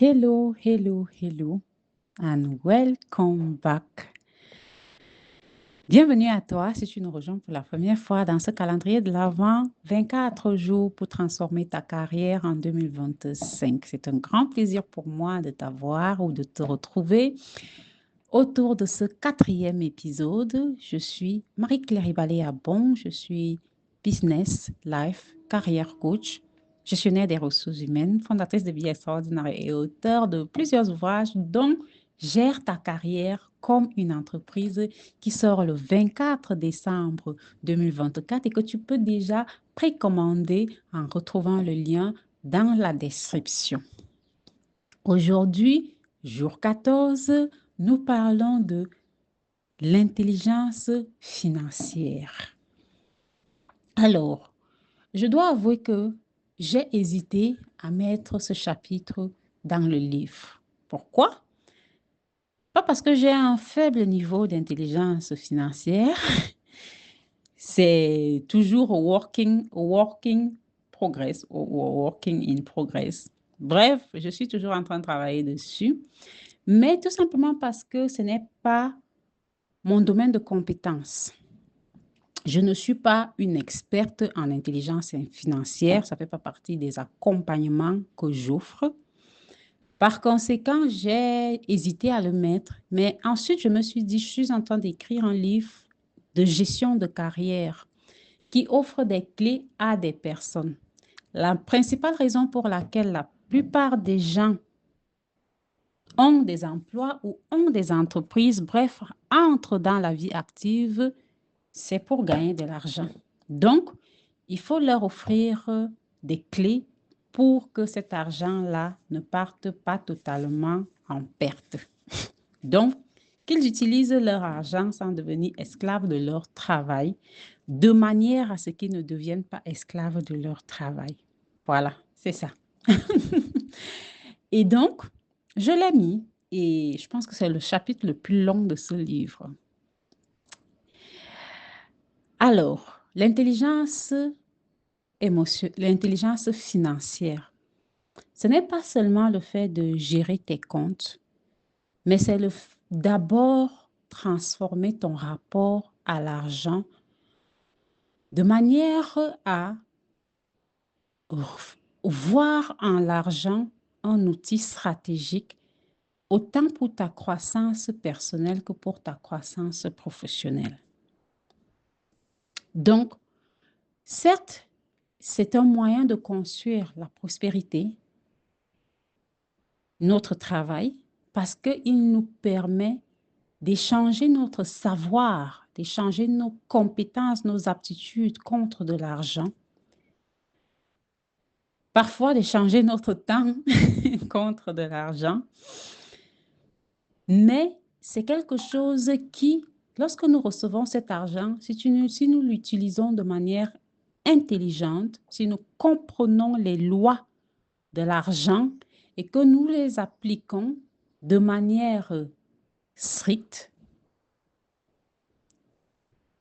Hello, hello, hello, and welcome back. Bienvenue à toi si tu nous rejoins pour la première fois dans ce calendrier de l'Avent, 24 jours pour transformer ta carrière en 2025. C'est un grand plaisir pour moi de t'avoir ou de te retrouver autour de ce quatrième épisode. Je suis Marie-Claire Ibalé-Abon, je suis business, life, carrière coach, gestionnaire des ressources humaines, fondatrice de Vie Extraordinaire et auteure de plusieurs ouvrages dont Gère ta carrière comme une entreprise qui sort le 24 décembre 2024 et que tu peux déjà précommander en retrouvant le lien dans la description. Aujourd'hui, jour 14, nous parlons de l'intelligence financière. Alors, je dois avouer que j'ai hésité à mettre ce chapitre dans le livre. Pourquoi? Pas parce que j'ai un faible niveau d'intelligence financière, c'est toujours working progress ou working in progress. Bref, je suis toujours en train de travailler dessus, mais tout simplement parce que ce n'est pas mon domaine de compétence. Je ne suis pas une experte en intelligence financière, ça ne fait pas partie des accompagnements que j'offre. Par conséquent, j'ai hésité à le mettre, mais ensuite, je me suis dit, je suis en train d'écrire un livre de gestion de carrière qui offre des clés à des personnes. La principale raison pour laquelle la plupart des gens ont des emplois ou ont des entreprises, bref, entrent dans la vie active, c'est pour gagner de l'argent. Donc, il faut leur offrir des clés pour que cet argent-là ne parte pas totalement en perte. Donc, qu'ils utilisent leur argent sans devenir esclaves de leur travail, de manière à ce qu'ils ne deviennent pas esclaves de leur travail. Voilà, c'est ça. Et donc, je l'ai mis et je pense que c'est le chapitre le plus long de ce livre. Alors, l'intelligence financière, ce n'est pas seulement le fait de gérer tes comptes, mais c'est d'abord transformer ton rapport à l'argent de manière à voir en l'argent un outil stratégique autant pour ta croissance personnelle que pour ta croissance professionnelle. Donc, certes, c'est un moyen de construire la prospérité, notre travail, parce qu'il nous permet d'échanger notre savoir, d'échanger nos compétences, nos aptitudes contre de l'argent. Parfois, d'échanger notre temps contre de l'argent. Mais c'est quelque chose qui, lorsque nous recevons cet argent, si nous l'utilisons de manière intelligente, si nous comprenons les lois de l'argent et que nous les appliquons de manière stricte,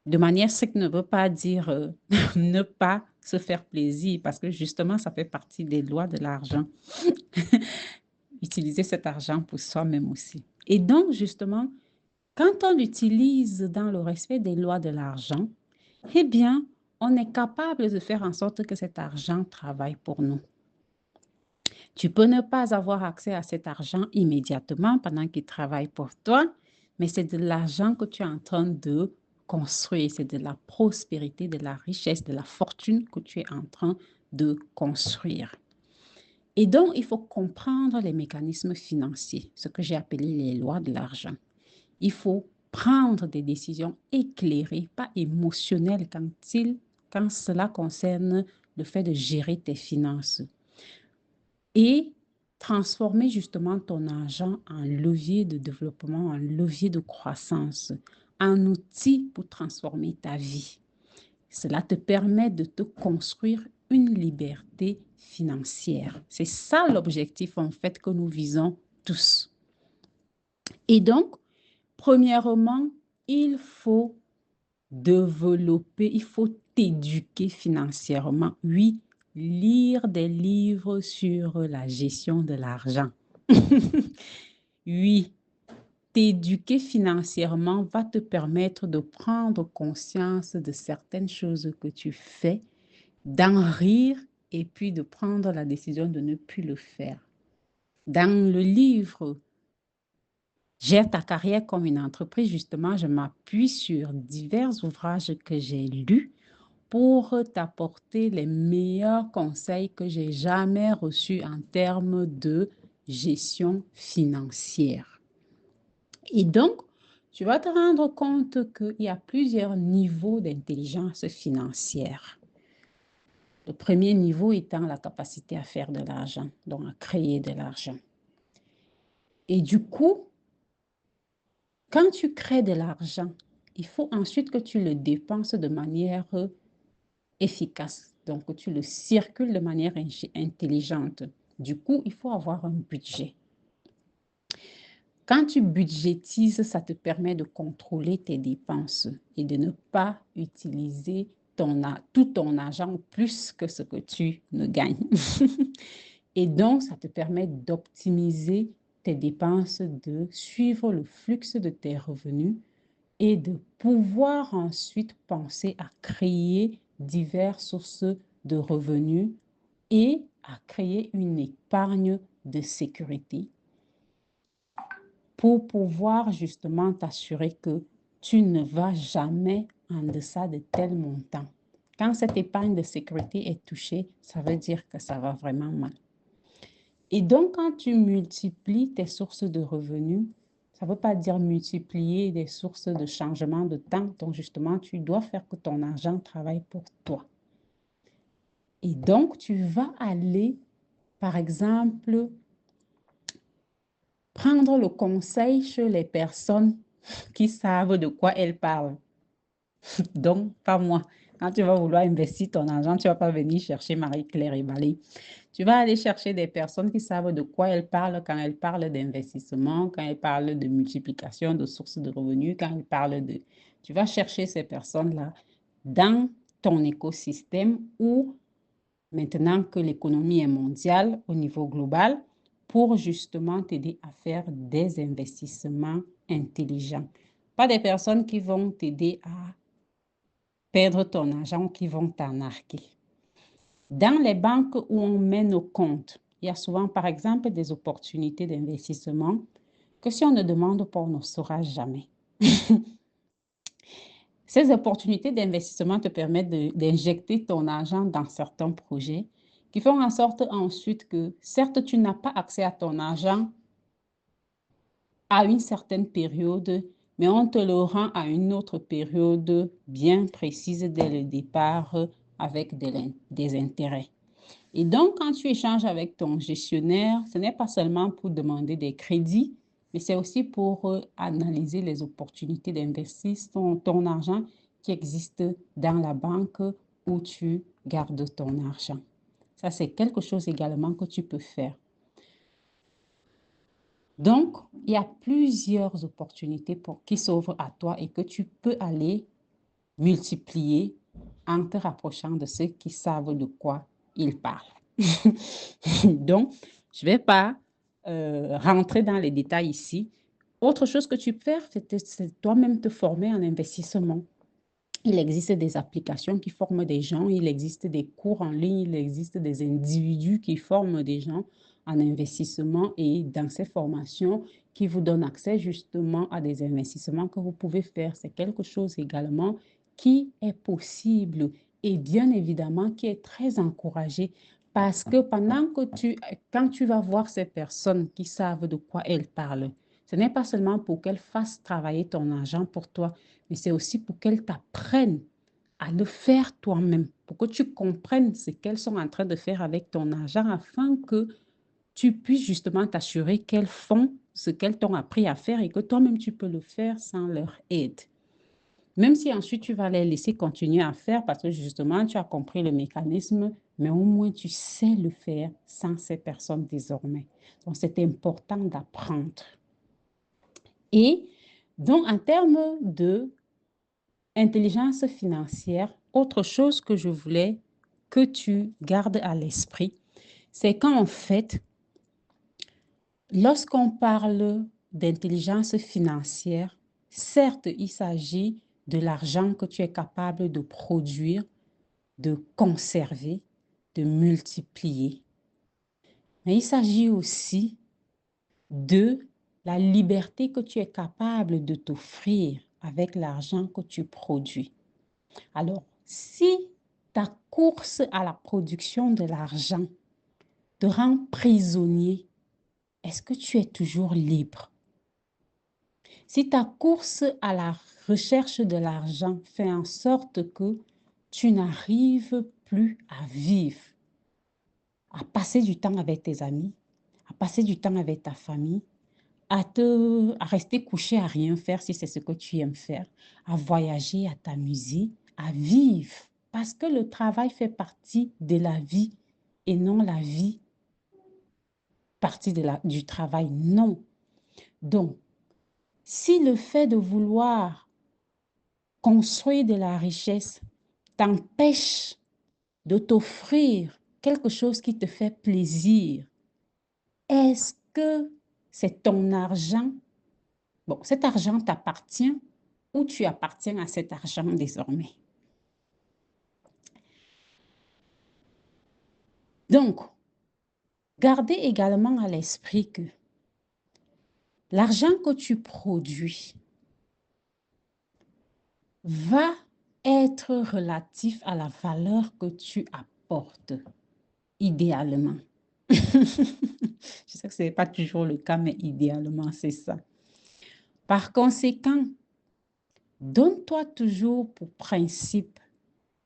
de manière stricte ne veut pas dire ne pas se faire plaisir, parce que justement, ça fait partie des lois de l'argent. Utiliser cet argent pour soi-même aussi. Et donc, justement, quand on l'utilise dans le respect des lois de l'argent, eh bien, on est capable de faire en sorte que cet argent travaille pour nous. Tu peux ne pas avoir accès à cet argent immédiatement pendant qu'il travaille pour toi, mais c'est de l'argent que tu es en train de construire. C'est de la prospérité, de la richesse, de la fortune que tu es en train de construire. Et donc, il faut comprendre les mécanismes financiers, ce que j'ai appelé les lois de l'argent. Il faut prendre des décisions éclairées, pas émotionnelles quand cela concerne le fait de gérer tes finances. Et transformer justement ton argent en levier de développement, en levier de croissance, en outil pour transformer ta vie. Cela te permet de te construire une liberté financière. C'est ça l'objectif en fait que nous visons tous. Et donc, premièrement, il faut développer, il faut t'éduquer financièrement. Oui, lire des livres sur la gestion de l'argent. Oui, t'éduquer financièrement va te permettre de prendre conscience de certaines choses que tu fais, d'en rire et puis de prendre la décision de ne plus le faire. Dans le livre Gère ta carrière comme une entreprise, justement, je m'appuie sur divers ouvrages que j'ai lus pour t'apporter les meilleurs conseils que j'ai jamais reçus en termes de gestion financière. Et donc, tu vas te rendre compte qu'il y a plusieurs niveaux d'intelligence financière. Le premier niveau étant la capacité à faire de l'argent, donc à créer de l'argent. Et du coup, quand tu crées de l'argent, il faut ensuite que tu le dépenses de manière efficace. Donc, que tu le circules de manière intelligente. Du coup, il faut avoir un budget. Quand tu budgétises, ça te permet de contrôler tes dépenses et de ne pas utiliser tout ton argent plus que ce que tu ne gagnes. Et donc, ça te permet d'optimiser tes dépenses, de suivre le flux de tes revenus et de pouvoir ensuite penser à créer diverses sources de revenus et à créer une épargne de sécurité pour pouvoir justement t'assurer que tu ne vas jamais en deçà de tel montant. Quand cette épargne de sécurité est touchée, ça veut dire que ça va vraiment mal. Et donc, quand tu multiplies tes sources de revenus, ça ne veut pas dire multiplier des sources de changement de temps. Donc, justement, tu dois faire que ton argent travaille pour toi. Et donc, tu vas aller, par exemple, prendre le conseil chez les personnes qui savent de quoi elles parlent. Donc, pas moi. Quand tu vas vouloir investir ton argent, tu ne vas pas venir chercher Marie-Claire et Valérie. Tu vas aller chercher des personnes qui savent de quoi elles parlent quand elles parlent d'investissement, quand elles parlent de multiplication de sources de revenus, quand elles parlent de... Tu vas chercher ces personnes-là dans ton écosystème ou maintenant que l'économie est mondiale au niveau global pour justement t'aider à faire des investissements intelligents. Pas des personnes qui vont t'aider à perdre ton argent, qui vont t'arnaquer. Dans les banques où on met nos comptes, il y a souvent, par exemple, des opportunités d'investissement que si on ne demande pas, on ne saura jamais. Ces opportunités d'investissement te permettent d'injecter ton argent dans certains projets qui font en sorte ensuite que, certes, tu n'as pas accès à ton argent à une certaine période, mais on te le rend à une autre période bien précise dès le départ avec des intérêts. Et donc, quand tu échanges avec ton gestionnaire, ce n'est pas seulement pour demander des crédits, mais c'est aussi pour analyser les opportunités d'investir ton argent qui existent dans la banque où tu gardes ton argent. Ça, c'est quelque chose également que tu peux faire. Donc, il y a plusieurs opportunités qui s'ouvrent à toi et que tu peux aller multiplier en te rapprochant de ceux qui savent de quoi ils parlent. Donc, je ne vais pas rentrer dans les détails ici. Autre chose que tu peux faire, c'est toi-même te former en investissement. Il existe des applications qui forment des gens, il existe des cours en ligne, il existe des individus qui forment des gens en investissement et dans ces formations qui vous donnent accès justement à des investissements que vous pouvez faire. C'est quelque chose également qui est possible et bien évidemment qui est très encouragé parce que quand tu vas voir ces personnes qui savent de quoi elles parlent, ce n'est pas seulement pour qu'elles fassent travailler ton argent pour toi, mais c'est aussi pour qu'elles t'apprennent à le faire toi-même, pour que tu comprennes ce qu'elles sont en train de faire avec ton argent afin que tu puisses justement t'assurer qu'elles font ce qu'elles t'ont appris à faire et que toi-même tu peux le faire sans leur aide. Même si ensuite tu vas les laisser continuer à faire parce que justement tu as compris le mécanisme, mais au moins tu sais le faire sans ces personnes désormais. Donc c'est important d'apprendre. Et donc en termes de intelligence financière, autre chose que je voulais que tu gardes à l'esprit, c'est qu'en fait, Lorsqu'on parle d'intelligence financière, certes, il s'agit de l'argent que tu es capable de produire, de conserver, de multiplier. Mais il s'agit aussi de la liberté que tu es capable de t'offrir avec l'argent que tu produis. Alors, si ta course à la production de l'argent te rend prisonnier, est-ce que tu es toujours libre? Si ta course à la recherche de l'argent fait en sorte que tu n'arrives plus à vivre, à passer du temps avec tes amis, à passer du temps avec ta famille, à rester couché à rien faire si c'est ce que tu aimes faire, à voyager, à t'amuser, à vivre. Parce que le travail fait partie de la vie et non la vie partie du travail. Non. Donc, si le fait de vouloir construire de la richesse t'empêche de t'offrir quelque chose qui te fait plaisir, est-ce que c'est ton argent? Bon, cet argent t'appartient ou tu appartiens à cet argent désormais? Donc, gardez également à l'esprit que l'argent que tu produis va être relatif à la valeur que tu apportes, idéalement. Je sais que ce n'est pas toujours le cas, mais idéalement, c'est ça. Par conséquent, donne-toi toujours pour principe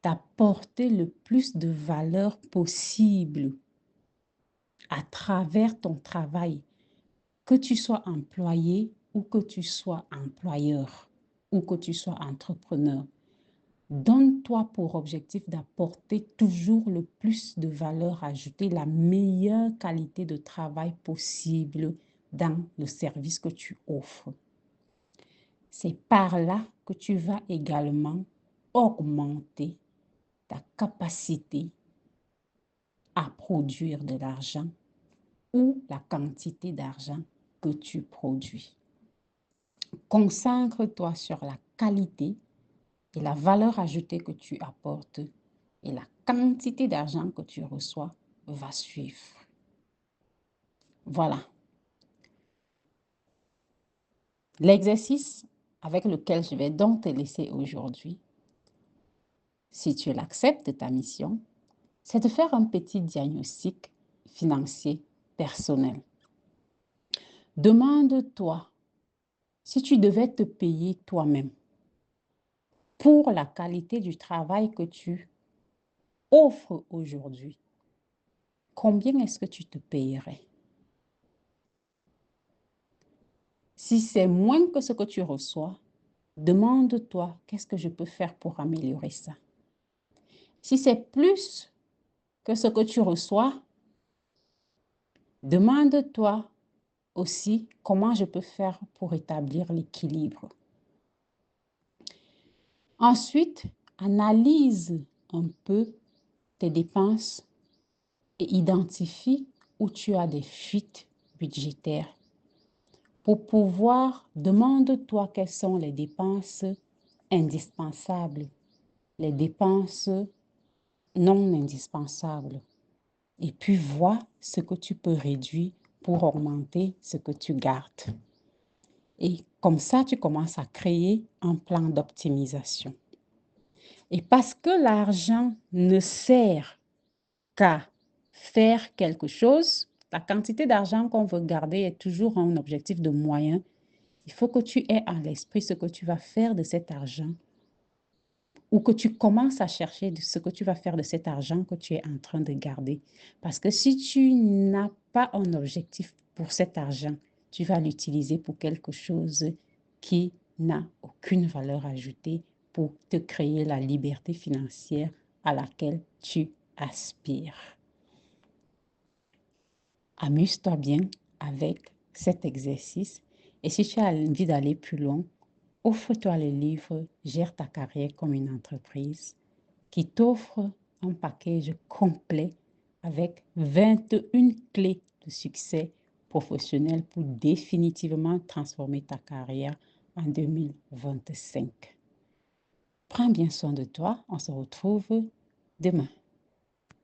d'apporter le plus de valeur possible à travers ton travail, que tu sois employé ou que tu sois employeur ou que tu sois entrepreneur. Donne-toi pour objectif d'apporter toujours le plus de valeur ajoutée, la meilleure qualité de travail possible dans le service que tu offres. C'est par là que tu vas également augmenter ta capacité à produire de l'argent ou la quantité d'argent que tu produis. Concentre-toi sur la qualité et la valeur ajoutée que tu apportes et la quantité d'argent que tu reçois va suivre. Voilà. L'exercice avec lequel je vais donc te laisser aujourd'hui, si tu l'acceptes de ta mission, c'est de faire un petit diagnostic financier personnel. Demande-toi si tu devais te payer toi-même pour la qualité du travail que tu offres aujourd'hui. Combien est-ce que tu te payerais? Si c'est moins que ce que tu reçois, demande-toi qu'est-ce que je peux faire pour améliorer ça. Si c'est plus que ce que tu reçois, demande-toi aussi comment je peux faire pour établir l'équilibre. Ensuite, analyse un peu tes dépenses et identifie où tu as des fuites budgétaires. Pour pouvoir, demande-toi quelles sont les dépenses indispensables, les dépenses non indispensables. Et puis, vois ce que tu peux réduire pour augmenter ce que tu gardes. Et comme ça, tu commences à créer un plan d'optimisation. Et parce que l'argent ne sert qu'à faire quelque chose, la quantité d'argent qu'on veut garder est toujours un objectif de moyen. Il faut que tu aies à l'esprit ce que tu vas faire de cet argent ou que tu commences à chercher de ce que tu vas faire de cet argent que tu es en train de garder. Parce que si tu n'as pas un objectif pour cet argent, tu vas l'utiliser pour quelque chose qui n'a aucune valeur ajoutée pour te créer la liberté financière à laquelle tu aspires. Amuse-toi bien avec cet exercice et si tu as envie d'aller plus loin, offre-toi le livre Gère ta carrière comme une entreprise qui t'offre un package complet avec 21 clés de succès professionnel pour définitivement transformer ta carrière en 2025. Prends bien soin de toi. On se retrouve demain.